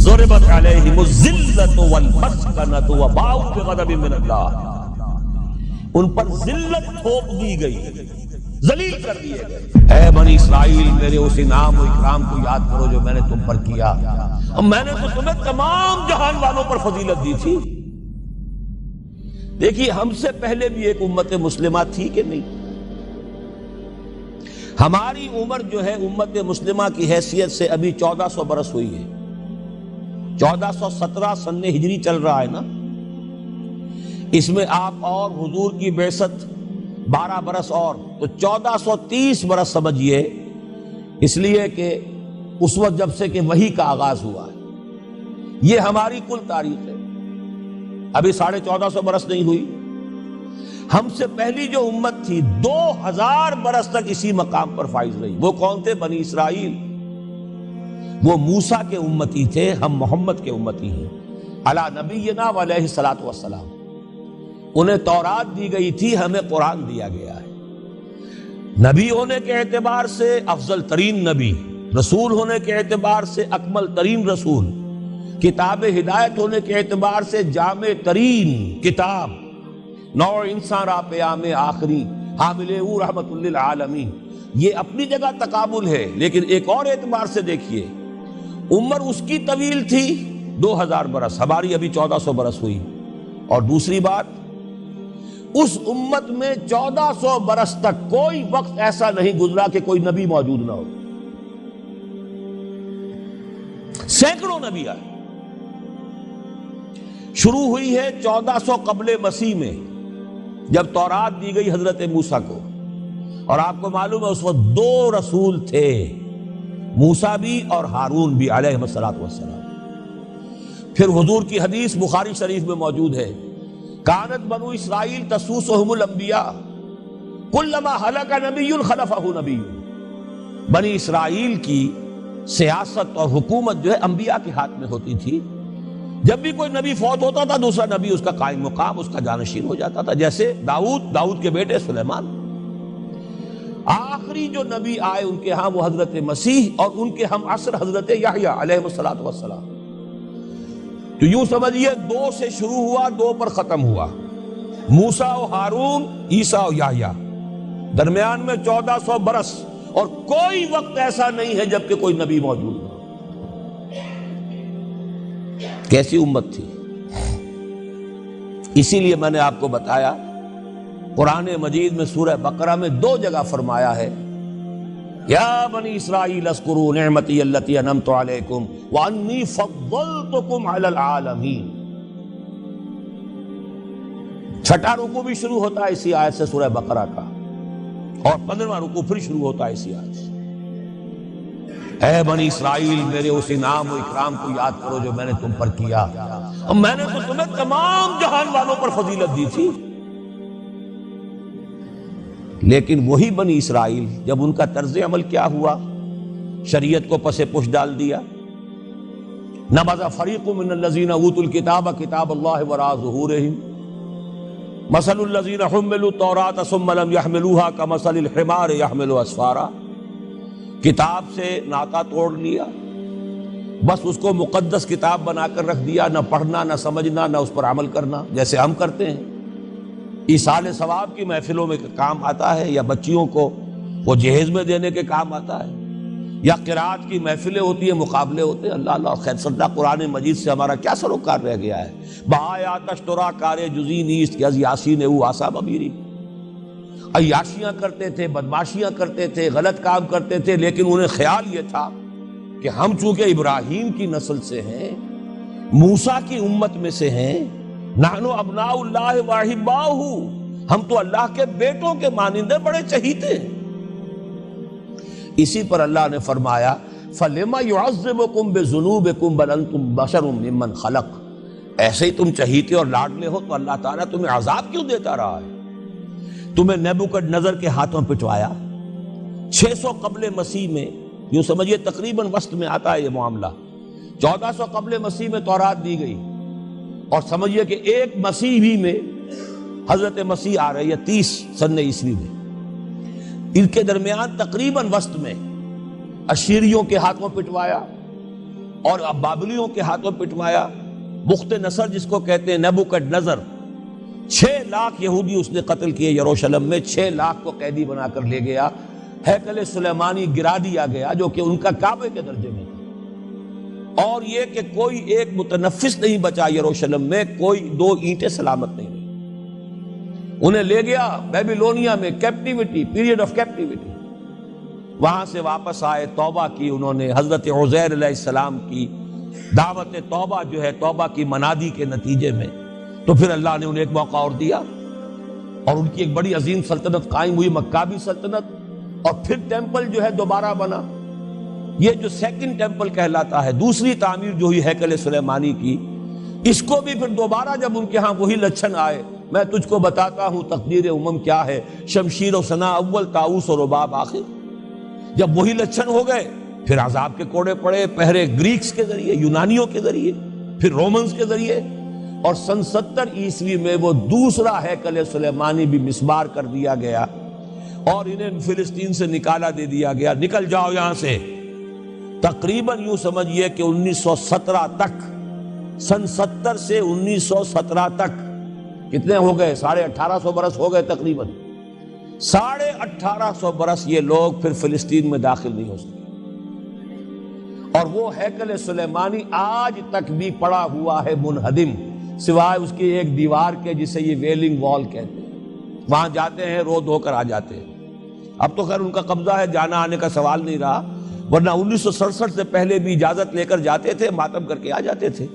ضربت علیہم الذلۃ والمسکنۃ وباؤوا بغضب من اللہ، ان پر ذلت تھوپ دی گئی، ذلیل کر دیے گئے۔ اے بنی اسرائیل، میرے اس انعام و اکرام کو یاد کرو جو میں نے تم پر کیا، اور میں نے تو تمہیں تمام جہان والوں پر فضیلت دی تھی۔ دیکھیے، ہم سے پہلے بھی ایک امت مسلمہ تھی کہ نہیں؟ ہماری عمر جو ہے امت مسلمہ کی حیثیت سے ابھی 1400 برس ہوئی ہے، 1417 سن ہجری چل رہا ہے نا، اس میں آپ اور حضور کی بعثت 12 برس اور، تو 1430 برس سمجھیے، اس لیے کہ اس وقت جب سے کہ وحی کا آغاز ہوا ہے، یہ ہماری کل تاریخ ہے، ابھی 1450 برس نہیں ہوئی۔ ہم سے پہلی جو امت تھی 2000 برس تک اسی مقام پر فائز رہی۔ وہ کون تھے؟ بنی اسرائیل۔ وہ موسیٰ کے امتی تھے، ہم محمد کے امتی ہیں علی نبینا و علیہ الصلوۃ والسلام۔ انہیں تورات دی گئی تھی، ہمیں قرآن دیا گیا ہے۔ نبی ہونے کے اعتبار سے افضل ترین نبی، رسول ہونے کے اعتبار سے اکمل ترین رسول، کتاب ہدایت ہونے کے اعتبار سے جامع ترین کتاب، نوع انسان را پیام آخری، حامل او رحمت للعالمین۔ یہ اپنی جگہ تقابل ہے، لیکن ایک اور اعتبار سے دیکھیے، عمر اس کی طویل تھی 2000 برس، ہماری ابھی 1400 برس ہوئی۔ اور دوسری بات، اس امت میں 1400 برس تک کوئی وقت ایسا نہیں گزرا کہ کوئی نبی موجود نہ ہو، سینکڑوں نبی آئے۔ شروع ہوئی ہے 1400 قبل مسیح میں، جب تورات دی گئی حضرت موسیٰ کو، اور آپ کو معلوم ہے اس وقت 2 رسول تھے، موسیٰ بھی اور ہارون بھی علیہ السلام۔ پھر حضور کی حدیث بخاری شریف میں موجود ہے، کانت بنو اسرائیل تسوسہم الانبیاء کلما ہلک نبی خلفہ نبی۔ بنی اسرائیل کی سیاست اور حکومت جو ہے انبیاء کے ہاتھ میں ہوتی تھی، جب بھی کوئی نبی فوت ہوتا تھا دوسرا نبی اس کا قائم مقام، اس کا جانشین ہو جاتا تھا، جیسے داؤد کے بیٹے سلیمان۔ آخری جو نبی آئے ان کے ہاں وہ حضرت مسیح، اور ان کے ہم عصر حضرت یحییٰ علیہ السلام۔ تو یوں سمجھیے 2 سے شروع ہوا، 2 پر ختم ہوا، موسیٰ و ہارون، عیسیٰ و یحییٰ، درمیان میں 1400 برس، اور کوئی وقت ایسا نہیں ہے جب کہ کوئی نبی موجود نہ ہو۔ کیسی امت تھی! اسی لیے میں نے آپ کو بتایا، قرآن مجید میں سورہ بقرہ میں 2 جگہ فرمایا ہے، یا بنی اسرائیل اذکروا نعمتی التی انعمت علیکم وانی فضلتکم علی العالمین۔ 6واں رکوع بھی شروع ہوتا ہے اسی آیت سے سورہ بقرہ کا، اور 15واں رکوع پھر شروع ہوتا ہے اسی آیت سے۔ اے بنی اسرائیل، میرے اس انعام و اکرام کو یاد کرو جو میں نے تم پر کیا، اور میں نے تو تمہیں تمام جہان والوں پر فضیلت دی تھی۔ لیکن وہی بنی اسرائیل، جب ان کا طرز عمل کیا ہوا، شریعت کو پس پش ڈال دیا، نبذ فریق من الذین اوتوا الکتاب کتاب اللہ وراء ظہورہم مثل الذین حملوا التوراۃ ثم لم يحملوها كمثل الحمار يحمل اسفارا۔ کتاب سے ناطہ توڑ لیا، بس اس کو مقدس کتاب بنا کر رکھ دیا، نہ پڑھنا، نہ سمجھنا، نہ اس پر عمل کرنا، جیسے ہم کرتے ہیں۔ ایصال ثواب کی محفلوں میں کام آتا ہے، یا بچیوں کو وہ جہیز میں دینے کے کام آتا ہے، یا قرات کی محفلیں ہوتی ہیں، مقابلے ہوتے ہیں۔ اللہ اللہ خیر صدہ قرآن مجید سے ہمارا کیا سروکار رہ گیا ہے؟ بآیات اشترا کار جزی نیست کہ از یاسین او آسا بمیری۔ عیاشیاں کرتے تھے، بدماشیاں کرتے تھے، غلط کام کرتے تھے، لیکن انہیں خیال یہ تھا کہ ہم چونکہ ابراہیم کی نسل سے ہیں، موسیٰ کی امت میں سے ہیں، نحن ابناء اللہ واحباؤہ، ہم تو اللہ کے بیٹوں کے مانندے بڑے چہیتے ہیں۔ اسی پر اللہ نے فرمایا فَلِمَ يُعَذِّبُكُمْ بِذُنُوبِكُمْ بَلْ أَنْتُمْ بَشَرٌ مِّمَّنْ خَلَقَ۔ ایسے ہی تم چہیتے اور لاڈلے ہو تو اللہ تعالیٰ تمہیں عذاب کیوں دیتا رہا ہے؟ تمہیں نیبوکڈنیزر کے ہاتھوں پٹوایا 600 قبل مسیح میں، یوں سمجھیے تقریباً وسط میں آتا ہے یہ معاملہ۔ 1400 قبل مسیح میں تورات دی گئی، اور سمجھیے کہ ایک مسیحی میں حضرت مسیح آ رہی ہے 30 سن عیسوی میں، ان کے درمیان تقریباً وسط میں اشیریوں کے ہاتھوں پٹوایا، اور اب بابلیوں کے ہاتھوں پٹوایا. بخت نصر جس کو کہتے ہیں، نبوکڈنضر، 6 لاکھ یہودی اس نے قتل کیے یروشلم میں. 6 لاکھ کو قیدی بنا کر لے گیا. ہیکل سلیمانی گرا دیا گیا جو کہ ان کا کعبے کے درجے میں تھا. اور یہ کہ کوئی ایک متنفس نہیں بچا یروشلم میں، کوئی 2 اینٹیں سلامت نہیں رہی. انہیں لے گیا بیبیلونیا میں، کیپٹیوٹی، پیریڈ آف کیپٹیوٹی. وہاں سے واپس آئے، توبہ کی انہوں نے. حضرت عزیر علیہ السلام کی دعوت توبہ جو ہے، توبہ کی منادی کے نتیجے میں، تو پھر اللہ نے انہیں ایک موقع اور دیا اور ان کی ایک بڑی عظیم سلطنت قائم ہوئی، مکابی سلطنت. اور پھر ٹیمپل جو ہے دوبارہ بنا. یہ جو سیکنڈ ٹیمپل کہلاتا ہے، دوسری تعمیر جو ہوئی ہیکل سلیمانی کی، اس کو بھی پھر دوبارہ جب ان کے ہاں وہی لچھن آئے، میں تجھ کو بتاتا ہوں تقدیر امم کیا ہے، شمشیر و سنا اول، طاؤس و رباب آخر. جب وہی لچھن ہو گئے، پھر عذاب کے کوڑے پڑے، پہلے گریکس کے ذریعے، یونانیوں کے ذریعے، پھر رومنز کے ذریعے. اور سن 70 عیسوی میں وہ دوسرا ہیکل سلیمانی بھی مسمار کر دیا گیا اور انہیں فلسطین سے نکالا دے دیا گیا. نکل جاؤ یہاں سے. تقریباً یوں سمجھیے کہ 1917 تک، سن 70 سے 1917 تک کتنے ہو گئے؟ 1850 برس ہو گئے تقریباً. 1850 برس یہ لوگ پھر فلسطین میں داخل نہیں ہو سکے. اور وہ ہیکل سلیمانی آج تک بھی پڑا ہوا ہے منہدم، سوائے اس کی ایک دیوار کے جسے یہ ویلنگ وال کہتے ہیں. وہاں جاتے ہیں، رو دھو کر آ جاتے ہیں. اب تو خیر ان کا قبضہ ہے، جانا آنے کا سوال نہیں رہا، ورنہ 1967 سے پہلے بھی اجازت لے کر جاتے تھے، ماتم کر کے آ جاتے تھے.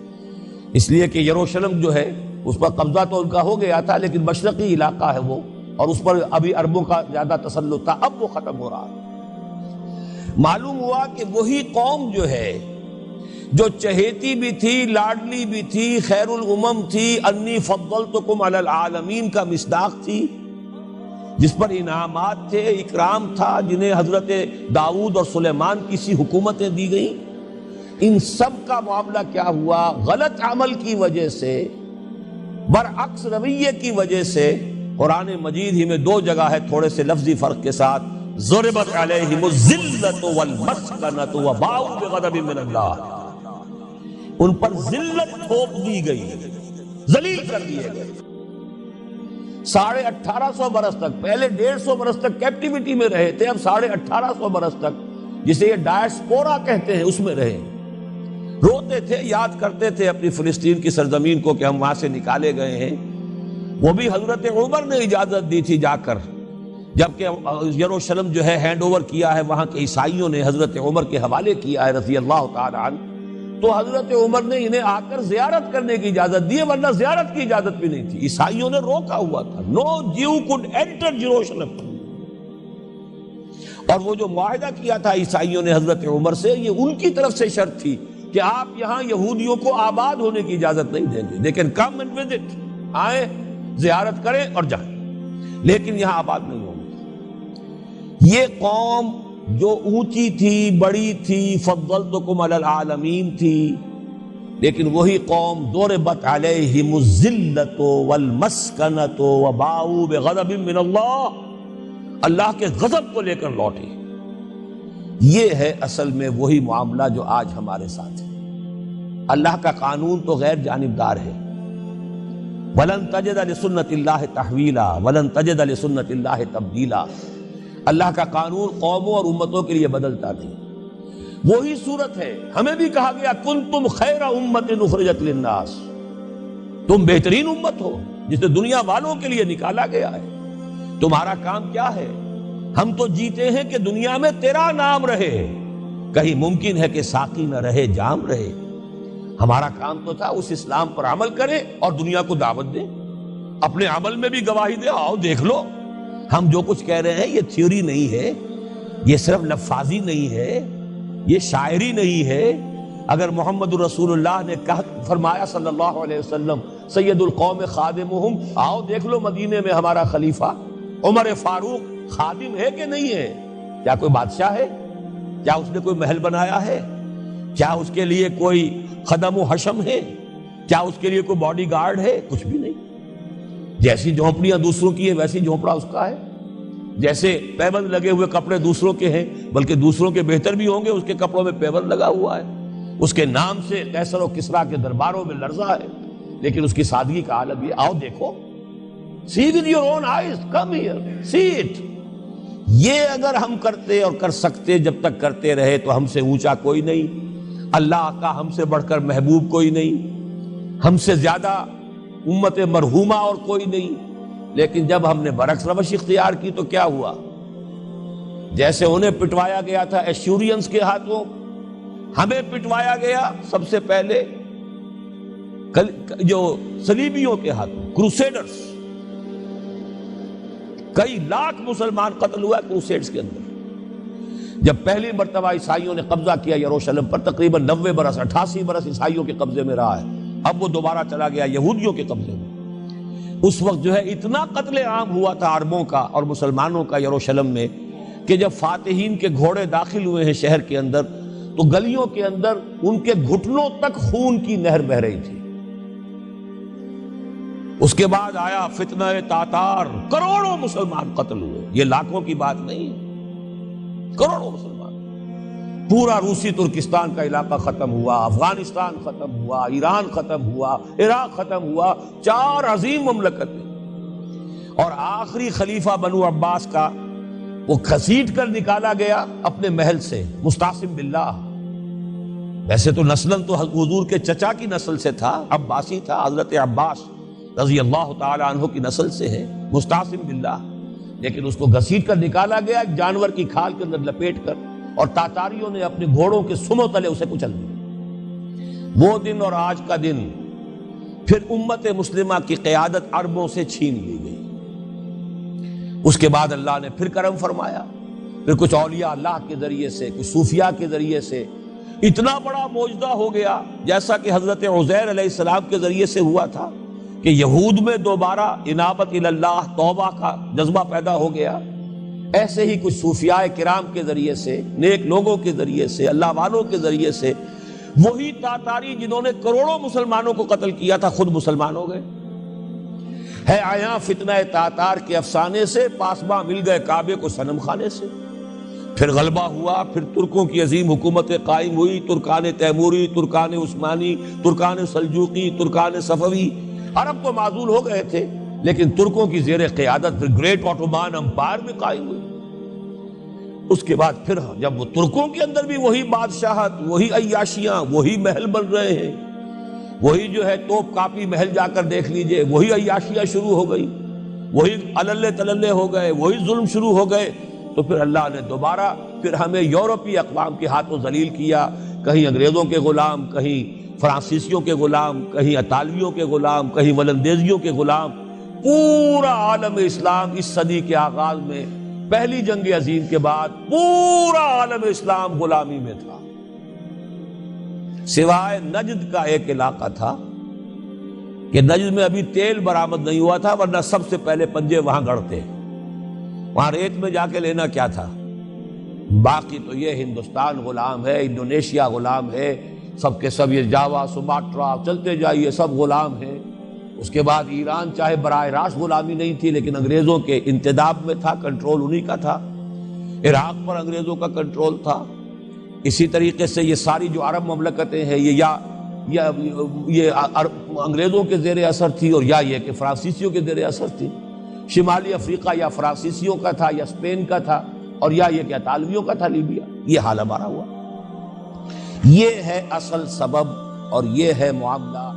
اس لیے کہ یروشلم جو ہے اس پر قبضہ تو ان کا ہو گیا تھا، لیکن مشرقی علاقہ ہے وہ، اور اس پر ابھی عربوں کا زیادہ تسلط تھا. اب وہ ختم ہو رہا. معلوم ہوا کہ وہی قوم جو ہے، جو چہیتی بھی تھی، لاڈلی بھی تھی، خیر الامم تھی، انی فضلتکم علی العالمین کا مصداق تھی، جس پر انعامات تھے، اکرام تھا، جنہیں حضرت داؤد اور سلیمان کی سی حکومتیں دی گئیں. ان سب کا معاملہ کیا ہوا؟ غلط عمل کی وجہ سے، برعکس رویے کی وجہ سے. قرآن مجید ہی میں 2 جگہ ہے تھوڑے سے لفظی فرق کے ساتھ، ضربت علیہم الذلۃ والمسکنۃ وباؤوا بغضب من اللہ. ان پر ذلت تھوپ دی گئی، ذلیل کر دیے گئے. 1850 برس تک، پہلے 150 برس تک کیپٹیوٹی میں رہے تھے، اب 1850 برس تک جسے یہ ڈائسپورا کہتے ہیں اس میں رہے. روتے تھے، یاد کرتے تھے اپنی فلسطین کی سرزمین کو کہ ہم وہاں سے نکالے گئے ہیں. وہ بھی حضرت عمر نے اجازت دی تھی جا کر، جبکہ یروشلم جو ہے ہینڈ اوور کیا ہے وہاں کے عیسائیوں نے، حضرت عمر کے حوالے کیا ہے رضی اللہ تعالی عنہ. تو حضرت عمر نے انہیں آ کر زیارت کرنے کی اجازت دی، ورنہ زیارت کی اجازت بھی نہیں تھی. عیسائیوں نے روکا ہوا تھا، نو جیو کوڈ انٹر جیروشلم. اور وہ جو معاہدہ کیا تھا عیسائیوں نے حضرت عمر سے، یہ ان کی طرف سے شرط تھی کہ آپ یہاں یہودیوں کو آباد ہونے کی اجازت نہیں دیں گے، لیکن کم اینڈ وزٹ، آئیں زیارت کریں اور جائیں، لیکن یہاں آباد نہیں ہوں گے. یہ قوم جو اونچی تھی، بڑی تھی، فضلتکم علی العالمین تھی، لیکن وہی قوم ضربت علیہم الذلۃ والمسکنۃ وباؤوا بغضب من اللہ، اللہ کے غضب کو لے کر لوٹی. یہ ہے اصل میں وہی معاملہ جو آج ہمارے ساتھ ہے. اللہ کا قانون تو غیر جانبدار ہے. وَلَن تَجِدَ لِسُنَّتِ اللَّهِ تَحْوِيلًا وَلَن تَجِدَ لِسُنَّتِ اللَّهِ تَبْدِيلًا. اللہ کا قانون قوموں اور امتوں کے لیے بدلتا نہیں. وہی صورت ہے. ہمیں بھی کہا گیا کنتم خیر امت اخرجت للناس، تم بہترین امت ہو جسے دنیا والوں کے لیے نکالا گیا ہے. تمہارا کام کیا ہے؟ ہم تو جیتے ہیں کہ دنیا میں تیرا نام رہے، کہیں ممکن ہے کہ ساقی نہ رہے، جام رہے. ہمارا کام تو تھا اس اسلام پر عمل کرے اور دنیا کو دعوت دے، اپنے عمل میں بھی گواہی دے. آؤ دیکھ لو، ہم جو کچھ کہہ رہے ہیں یہ تھیوری نہیں ہے، یہ صرف لفاظی نہیں ہے، یہ شاعری نہیں ہے. اگر محمد رسول اللہ نے فرمایا صلی اللہ علیہ وسلم سید القوم خادمہم، آؤ دیکھ لو مدینے میں ہمارا خلیفہ عمر فاروق خادم ہے کہ نہیں ہے؟ کیا کوئی بادشاہ ہے؟ کیا اس نے کوئی محل بنایا ہے؟ کیا اس کے لیے کوئی خدم و حشم ہے؟ کیا اس کے لیے کوئی باڈی گارڈ ہے؟ کچھ بھی نہیں. جیسی جھونپڑیاں دوسروں کی ہیں ویسی جھونپڑا اس کا ہے. جیسے پیبند لگے ہوئے کپڑے دوسروں کے ہیں، بلکہ دوسروں کے بہتر بھی ہوں گے، اس کے کپڑوں میں پیبند لگا ہوا ہے. اس کے نام سے قیصر و کسریٰ کے درباروں میں لرزہ ہے، لیکن اس کی سادگی کا عالم یہ، آؤ دیکھو، see with your own eyes, come here, see it۔ یہ اگر ہم کرتے اور کر سکتے، جب تک کرتے رہے تو ہم سے اونچا کوئی نہیں، اللہ کا ہم سے بڑھ کر محبوب کوئی نہیں، ہم سے زیادہ امت مرحومہ اور کوئی نہیں۔ لیکن جب ہم نے برعکس روش اختیار کی تو کیا ہوا؟ جیسے انہیں پٹوایا گیا تھا ایشورینز کے ہاتھوں، ہمیں پٹوایا گیا سب سے پہلے جو صلیبیوں کے ہاتھوں، کروسیڈرز۔ کئی لاکھ مسلمان قتل ہوا کروسیڈز کے اندر۔ جب پہلی مرتبہ عیسائیوں نے قبضہ کیا یروشلم پر، تقریباً 90 برس 88 برس عیسائیوں کے قبضے میں رہا ہے، اب وہ دوبارہ چلا گیا یہودیوں کے قبضے میں۔ اس وقت جو ہے اتنا قتل عام ہوا تھا عربوں کا اور مسلمانوں کا یروشلم میں کہ جب فاتحین کے گھوڑے داخل ہوئے ہیں شہر کے اندر تو گلیوں کے اندر ان کے گھٹنوں تک خون کی نہر بہہ رہی تھی۔ اس کے بعد آیا فتنہ تاتار، کروڑوں مسلمان قتل ہوئے، یہ لاکھوں کی بات نہیں ہے، کروڑوں مسلمان۔ پورا روسی ترکستان کا علاقہ ختم ہوا، افغانستان ختم ہوا، ایران ختم ہوا، عراق ختم ہوا، 4 عظیم مملکتیں۔ اور آخری خلیفہ بنو عباس کا وہ گھسیٹ کر نکالا گیا اپنے محل سے، مستعصم باللہ۔ ویسے تو نسلاً تو حضور کے چچا کی نسل سے تھا، عباسی تھا، حضرت عباس رضی اللہ تعالی عنہ کی نسل سے ہے، مستعصم باللہ، لیکن اس کو گھسیٹ کر نکالا گیا ایک جانور کی کھال کے اندر لپیٹ کر، اور تاتاریوں نے اپنے گھوڑوں کے سموں تلے اسے کچل دیا۔ وہ دن اور آج کا دن پھر امت مسلمہ کی قیادت عربوں سے چھین لی گئی۔ اس کے بعد اللہ نے پھر کرم فرمایا، پھر کچھ اولیاء اللہ کے ذریعے سے، کچھ صوفیاء کے ذریعے سے اتنا بڑا معجزہ ہو گیا، جیسا کہ حضرت عزیر علیہ السلام کے ذریعے سے ہوا تھا کہ یہود میں دوبارہ انابت اللہ، توبہ کا جذبہ پیدا ہو گیا۔ ایسے ہی کچھ صوفیاء کرام کے ذریعے سے، نیک لوگوں کے ذریعے سے، اللہ والوں کے ذریعے سے، وہی تاتاری جنہوں نے کروڑوں مسلمانوں کو قتل کیا تھا خود مسلمان ہو گئے۔ ہے آیا فتنہ تاتار کے افسانے سے، پاسباں مل گئے کعبے کو صنم خانے سے۔ پھر غلبہ ہوا، پھر ترکوں کی عظیم حکومتیں قائم ہوئی، ترکان تیموری، Terken Usmani, Terken Seljuqi, Terken صفوی۔ عرب تو معزول ہو گئے تھے، لیکن ترکوں کی زیر قیادت پھر گریٹ آٹومان امپائر میں قائم ہوئی۔ اس کے بعد پھر جب وہ ترکوں کے اندر بھی وہی بادشاہت، وہی عیاشیاں، وہی محل بن رہے ہیں، وہی جو ہے توپ کاپی محل جا کر دیکھ لیجئے، وہی عیاشیاں شروع ہو گئی، وہی عللے تللے ہو گئے، وہی ظلم شروع ہو گئے، تو پھر اللہ نے دوبارہ پھر ہمیں یورپی اقوام کے ہاتھوں ذلیل کیا، کہیں انگریزوں کے غلام، کہیں فرانسیسیوں کے غلام، کہیں اطالویوں کے غلام، کہیں ولندیزیوں کے غلام۔ پورا عالم اسلام اس صدی کے آغاز میں، پہلی جنگ عظیم کے بعد، پورا عالم اسلام غلامی میں تھا، سوائے نجد کا ایک علاقہ تھا کہ نجد میں ابھی تیل برآمد نہیں ہوا تھا، ورنہ سب سے پہلے پنجے وہاں گڑتے، وہاں ریت میں جا کے لینا کیا تھا۔ باقی تو یہ ہندوستان غلام ہے، انڈونیشیا غلام ہے، سب کے سب یہ جاوا، سماٹرا، چلتے جائیے سب غلام ہیں۔ اس کے بعد ایران چاہے براہ راست غلامی نہیں تھی، لیکن انگریزوں کے انتداب میں تھا، کنٹرول انہی کا تھا۔ عراق پر انگریزوں کا کنٹرول تھا۔ اسی طریقے سے یہ ساری جو عرب مملکتیں ہیں یہ انگریزوں کے زیر اثر تھی، اور یا یہ کہ فرانسیسیوں کے زیر اثر تھی۔ شمالی افریقہ یا فرانسیسیوں کا تھا یا اسپین کا تھا، اور یا یہ کہ اطالویوں کا تھا لیبیا۔ یہ حال ہمارا ہوا۔ یہ ہے اصل سبب اور یہ ہے معاملہ